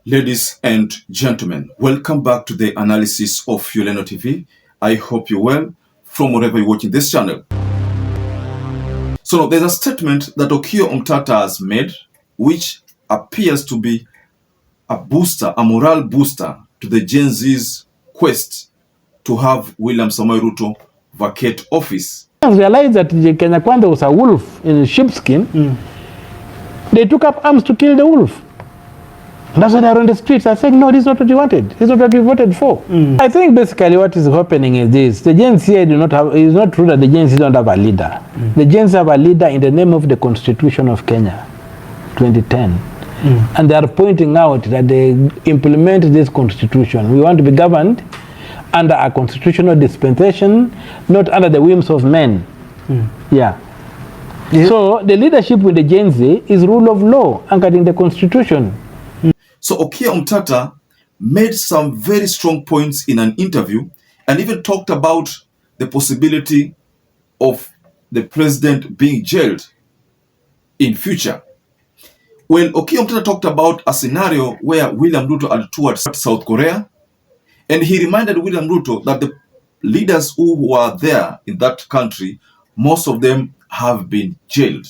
Ladies and gentlemen, welcome back to the analysis of YOLENO TV. I hope you're well from wherever you're watching this channel. So there's a statement that OKIYA has made, which appears to be a booster, a morale booster to the Gen Z's quest to have William Samoei Ruto vacate office. Realized that Kenya Kwanza was a wolf in sheepskin. They took up arms to kill the wolf. That's why they're on the streets. I think, no, this is not what you wanted. This is not what we voted for. I think basically what is happening is this. The Gen Z do not have, it's not true that the Gen Z don't have a leader. The Gen Z have a leader in the name of the Constitution of Kenya, 2010. And they are pointing out that they implement this constitution. We want to be governed under a constitutional dispensation, not under the whims of men. Yeah. So the leadership with the Gen Z is rule of law anchored in the constitution. So OMTATA made some very strong points in an interview and even talked about the possibility of the president being jailed in future. Well, OMTATA talked about a scenario where William Ruto had toured South Korea, and he reminded William Ruto that the leaders who were there in that country, most of them have been jailed,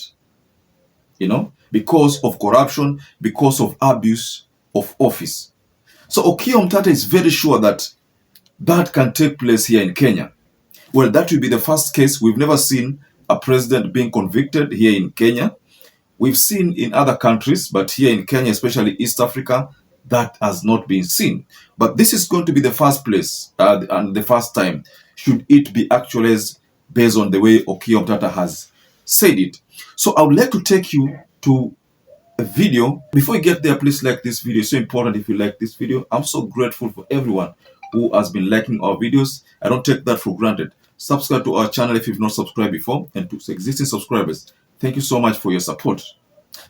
because of corruption, because of abuse of office. So OMTATA is very sure that that can take place here in Kenya. Well, that will be the first case. We've never seen a president being convicted here in Kenya. We've seen in other countries, but here in Kenya, especially East Africa, that has not been seen. But this is going to be the first place and the first time, should it be actualized based on the way OMTATA has said it. So I would like to take you to a video. Before you get there, please like this video. It's so important if you like this video. I'm so grateful for everyone who has been liking our videos. I don't take that for granted. Subscribe to our channel if you've not subscribed before, and to existing subscribers, thank you so much for your support.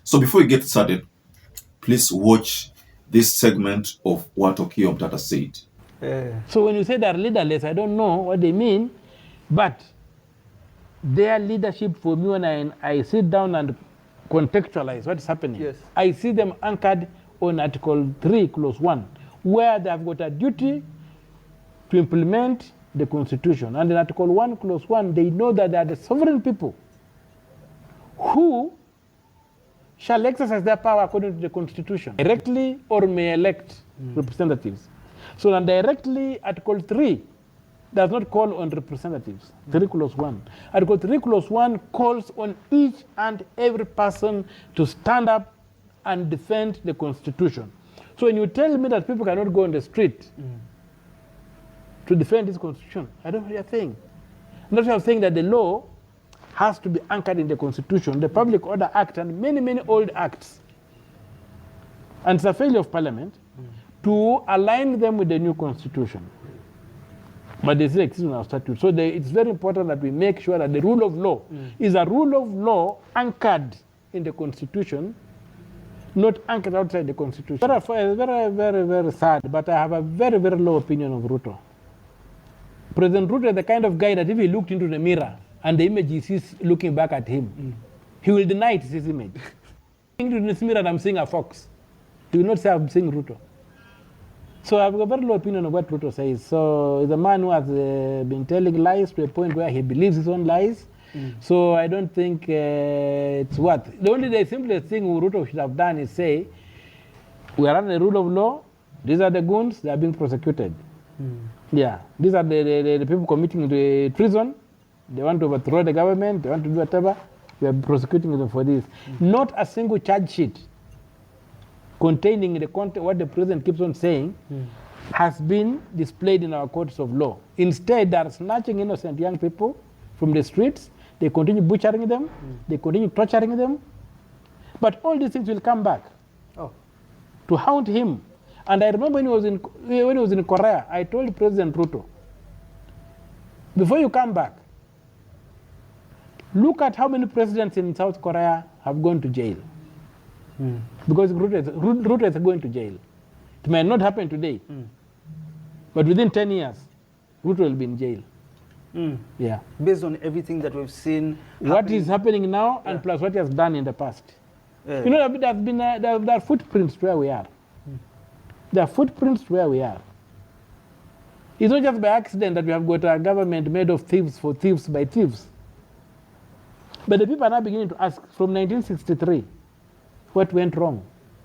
So before we get started, please watch this segment of what OMTATA said. So when you say they're leaderless, I don't know what they mean, but their leadership, for me, when I sit down and contextualize what's happening, Yes. I see them anchored on Article 3, Clause 1, where they have got a duty to implement the Constitution. And in Article 1, Clause 1, they know that they are the sovereign people who shall exercise their power according to the Constitution, directly or may elect representatives. So then directly, Article 3 does not call on representatives, 3 Clause 1. Article 3 Clause 1 calls on each and every person to stand up and defend the Constitution. So when you tell me that people cannot go on the street to defend this Constitution, I don't know what you're saying. Not what you're saying that the law has to be anchored in the Constitution, the Public Order Act, and many, many old acts. And it's a failure of Parliament to align them with the new Constitution. But they still exist in our statute. So it's very important that we make sure that the rule of law is a rule of law anchored in the Constitution, not anchored outside the Constitution. It's very, very, very sad, but I have a very, very low opinion of Ruto. President Ruto is the kind of guy that if he looked into the mirror and the image he sees looking back at him, he will deny it's his image. Into this mirror, I'm seeing a fox. He will not say I'm seeing Ruto. So I've got a very low opinion of what Ruto says. So he's a man who has been telling lies to a point where he believes his own lies. So I don't think it's what. The simplest thing Ruto should have done is say, we are under the rule of law. These are the goons. They are being prosecuted. Yeah. These are the people committing the treason. They want to overthrow the government. They want to do whatever. We are prosecuting them for this. Not a single charge sheet containing the content, what the president keeps on saying, has been displayed in our courts of law. Instead, they are snatching innocent young people from the streets. They continue butchering them. They continue torturing them. But all these things will come back to haunt him. And I remember when he was in Korea, I told President Ruto, before you come back, look at how many presidents in South Korea have gone to jail. Because Ruto is going to jail. It may not happen today, but within 10 years, Ruto will be in jail. Yeah. Based on everything that we've seen. What is happening now and plus what he has done in the past. You know, there are footprints where we are. There are footprints where we are. It's not just by accident that we have got a government made of thieves for thieves by thieves. But the people are now beginning to ask, from 1963, what went wrong?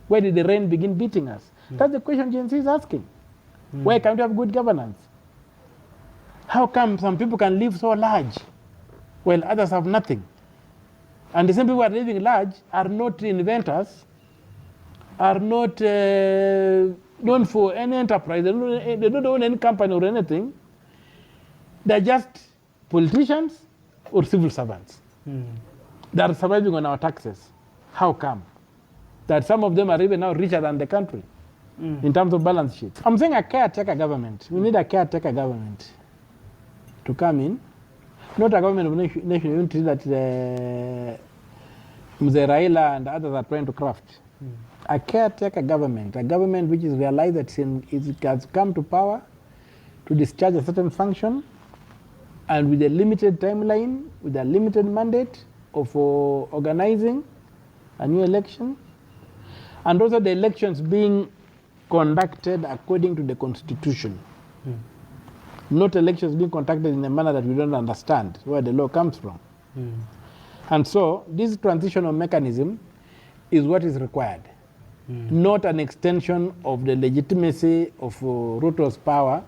Where did the rain begin beating us? That's the question Gen Z is asking. Why can't we have good governance? How come some people can live so large while others have nothing? And the same people who are living large are not inventors, are not known for any enterprise, they don't own any company or anything. They're just politicians or civil servants that are surviving on our taxes. How come? That some of them are even now richer than the country in terms of balance sheet. I'm saying a caretaker government. We need a caretaker government to come in, not a government of national unity that Mzee Raila and others are trying to craft. A caretaker government, a government which is realized that it has come to power to discharge a certain function, and with a limited timeline, with a limited mandate of organizing a new election, and also the elections being conducted according to the Constitution. Not elections being conducted in a manner that we don't understand where the law comes from. And so this transitional mechanism is what is required, not an extension of the legitimacy of Ruto's power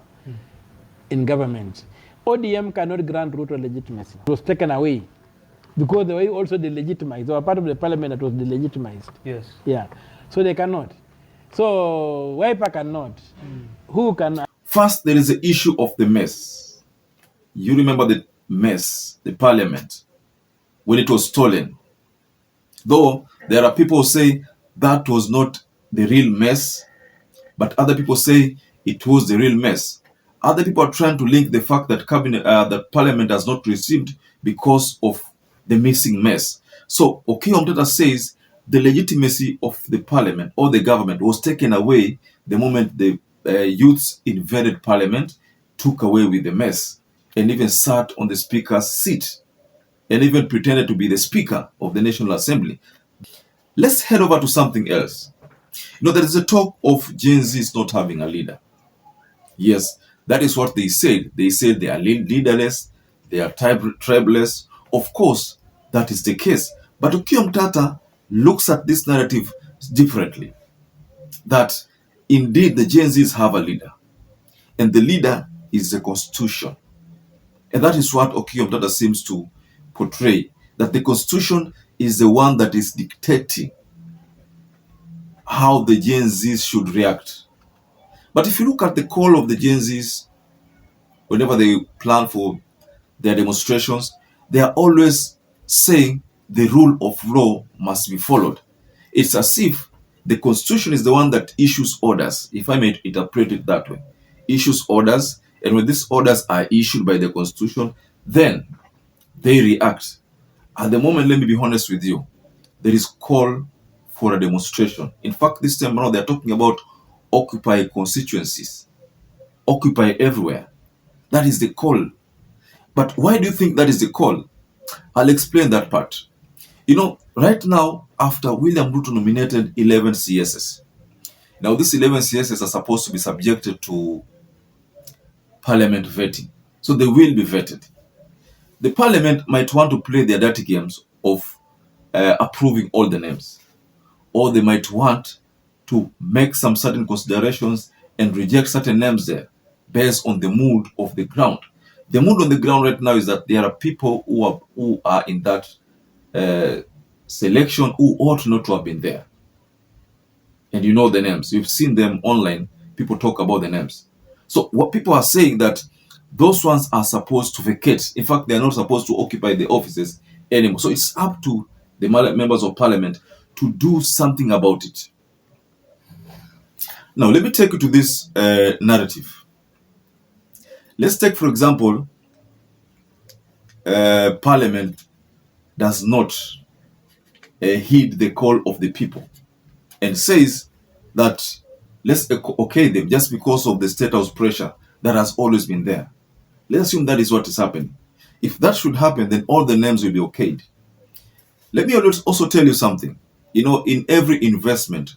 in government. ODM cannot grant Ruto legitimacy. It was taken away because they were also delegitimized. They were part of the parliament that was delegitimized. Yes. Yeah. So they cannot. So Wiper cannot. Who can? First, there is the issue of the mess. You remember the mess, the parliament, when it was stolen. Though there are people who say that was not the real mess, but other people say it was the real mess. Other people are trying to link the fact that that parliament has not received because of the missing mess. So OKIYA OMTATA says the legitimacy of the parliament or the government was taken away the moment the youths invaded parliament, took away with the mess, and even sat on the speaker's seat, and even pretended to be the speaker of the National Assembly. Let's head over to something else. You know, there is a talk of Gen Zs not having a leader. Yes, that is what they said. They said they are leaderless, they are tribeless. Of course, that is the case. But OKIYA OMTATA looks at this narrative differently. That indeed the Gen Zs have a leader. And the leader is the Constitution. And that is what OKIYA OMTATA seems to portray. That the Constitution is the one that is dictating how the Gen Zs should react. But if you look at the call of the Gen Zs, whenever they plan for their demonstrations, they are always saying the rule of law must be followed. It's as if the Constitution is the one that issues orders, if I may interpret it that way. Issues orders, and when these orders are issued by the Constitution, then they react. At the moment, let me be honest with you, there is call for a demonstration. In fact, this time around, they're talking about Occupy constituencies. Occupy everywhere. That is the call. But why do you think that is the call? I'll explain that part. You know, right now, after William Ruto nominated 11 CSs, now these 11 CSs are supposed to be subjected to parliament vetting. So they will be vetted. The parliament might want to play their dirty games of approving all the names. Or they might want to make some certain considerations and reject certain names there based on the mood of the ground. The mood on the ground right now is that there are people who are in that selection who ought not to have been there. And you know the names. You've seen them online. People talk about the names. So what people are saying that those ones are supposed to vacate. In fact, they are not supposed to occupy the offices anymore. So it's up to the members of parliament to do something about it. Now, let me take you to this narrative. Let's take, for example, parliament does not heed the call of the people and says that let's okay them just because of the state house pressure that has always been there. Let's assume that is what is happening. If that should happen, then all the names will be okayed. Let me also tell you something. You know, in every investment,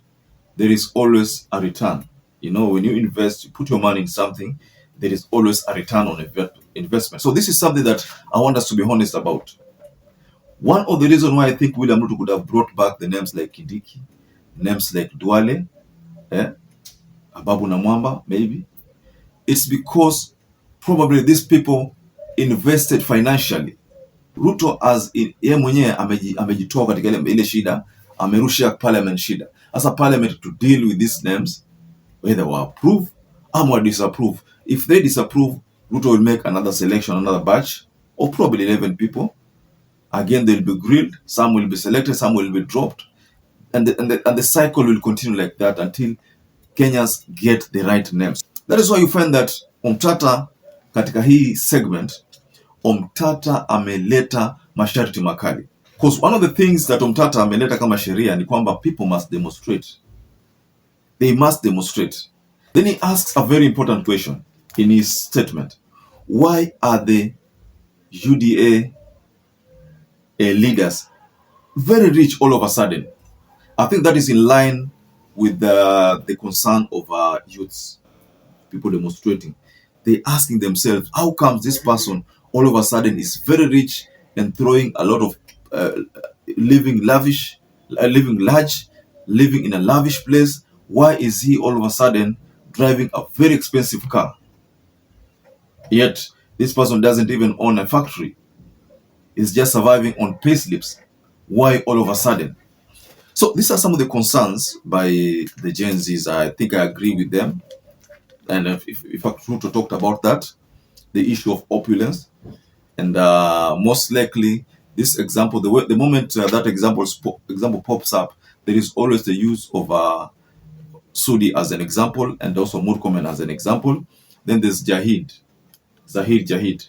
there is always a return. You know, when you invest, you put your money in something, there is always a return on investment. So this is something that I want us to be honest about. One of the reasons why I think William Ruto could have brought back the names like Kindiki, names like Duale, Ababu Namwamba, maybe, it's because probably these people invested financially. Ruto as yeye mwenyewe amejitoa katika ile shida, amerusha parliament shida. Sasa parliament to deal with these names, whether we approve or disapprove. If they disapprove, Ruto will make another selection, another batch, or probably 11 people. Again, they'll be grilled. Some will be selected, some will be dropped, and the cycle will continue like that until Kenyans get the right names. That is why you find that OMTATA katika hii segment, OMTATA ameleta masharti makali. Because one of the things that OMTATA ameleta kama sheria ni kwamba people must demonstrate. They must demonstrate. Then he asks a very important question in his statement. Why are the UDA leaders very rich all of a sudden? I think that is in line with the concern of youths, people demonstrating. They're asking themselves, how comes this person all of a sudden is very rich and throwing a lot of living lavish, living large, living in a lavish place? Why is he all of a sudden driving a very expensive car? Yet this person doesn't even own a factory. He's just surviving on pay slips. Why all of a sudden? So these are some of the concerns by the Gen Zs. I think I agree with them. And in fact, Ruto talked about that, the issue of opulence. And most likely, this example, the moment that example pops up, there is always the use of Sudi as an example and also Murkomen as an example. Then there's Zahid Jahid,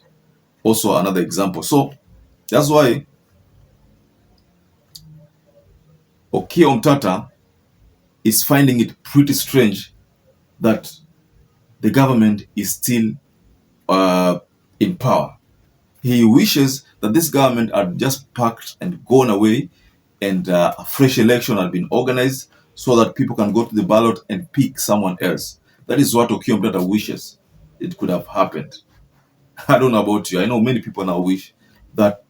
also another example. So that's why OKIYA OMTATA is finding it pretty strange that the government is still in power. He wishes that this government had just packed and gone away and a fresh election had been organized so that people can go to the ballot and pick someone else. That is what OKIYA OMTATA wishes it could have happened. I don't know about you. I know many people now wish that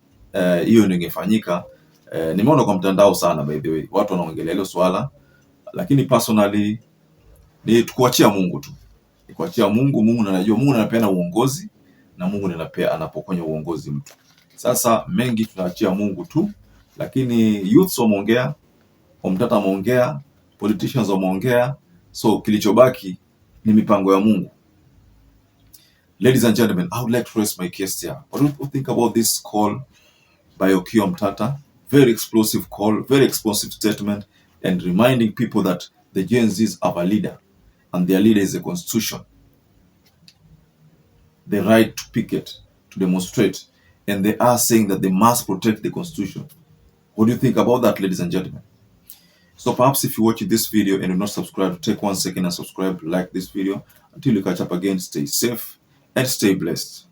hiyo ndio ingefanyika. Nimeona kwa mtandao sana, by the way, watu wanaongelea hilo swala, lakini personally ni tukuachia Mungu tu. Kuachia Mungu, Mungu anajua, Mungu anapeana uongozi na Mungu anapokonya uongozi mtu. Sasa mengi tunaachia Mungu tu, lakini youths wameongea, OMTATA wameongea, politicians wameongea, so kilichobaki ni mipango ya Mungu. Ladies and gentlemen, I would like to raise my case here. What do you think about this call by OKIYA OMTATA? Very explosive call, very explosive statement, and reminding people that the Gen Zs have a leader, and their leader is the Constitution. The right to picket, to demonstrate, and they are saying that they must protect the Constitution. What do you think about that, ladies and gentlemen? So perhaps if you're watching this video and you're not subscribed, take 1 second and subscribe, like this video. Until you catch up again, stay safe and stay blessed.